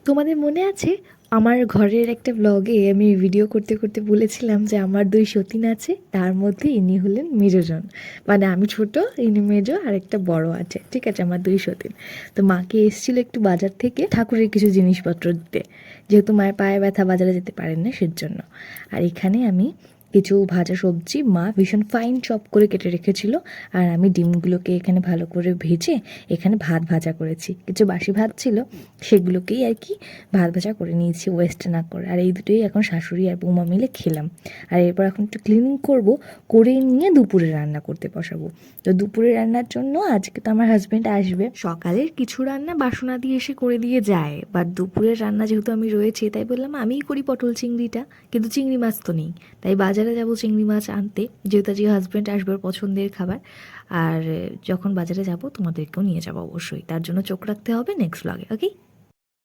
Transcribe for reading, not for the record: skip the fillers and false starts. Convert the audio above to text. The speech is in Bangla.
তোমাদের মনে আছে আমার ঘরের একটা ব্লগে আমি ভিডিও করতে করতে বলেছিলাম যে আমার 2 সতীন আছে, তার মধ্যে ইনি হলেন মেজোজন। মানে আমি ছোট, ইনি মেজো, আর একটা বড় আছে, ঠিক আছে, আমার 2 সতীন। তো মাকে এসেছিল একটু বাজার থেকে ঠাকুরের কিছু জিনিসপত্র দিতে, যেহেতু মায়ের পায়ে ব্যথা, বাজারে যেতে পারেন না সেজন্য। আর এখানে আমি কিছু ভাজা সবজি মা ভীষণ ফাইন চপ করে কেটে রেখেছিল, আর আমি ডিমগুলোকে এখানে ভালো করে ভেজে এখানে ভাত ভাজা করেছি। কিছু বাসি ভাত ছিল, সেগুলোকেই আর কি ভাত ভাজা করে নিয়েছি ওয়েস্ট না করে। আর এই দুটোই এখন শাশুড়ি আর বৌমা মিলে খেলাম। আর এরপর এখন একটু ক্লিনিং করব, করে নিয়ে দুপুরে রান্না করতে বসাবো। তো দুপুরে রান্নার জন্য আজকে তো আমার হাজব্যান্ড আসবে, সকালের কিছু রান্না বাসনা দিয়ে এসে করে দিয়ে যায়, বাট দুপুরের রান্না যেহেতু আমি রয়েছি তাই বললাম আমিই করি পটল চিংড়িটা। কিন্তু চিংড়ি মাছ তো নেই, তাই বাজারে যাব চিংড়ি মাছ আনতে, যেহেতু আজকে হাজব্যান্ড আসবে, ওর পছন্দের খাবার। আর যখন বাজারে যাব তোমাদেরকেও নিয়ে যাবো অবশ্যই, তার জন্য চোখ রাখতে হবে নেক্সট ব্লগে, ওকে।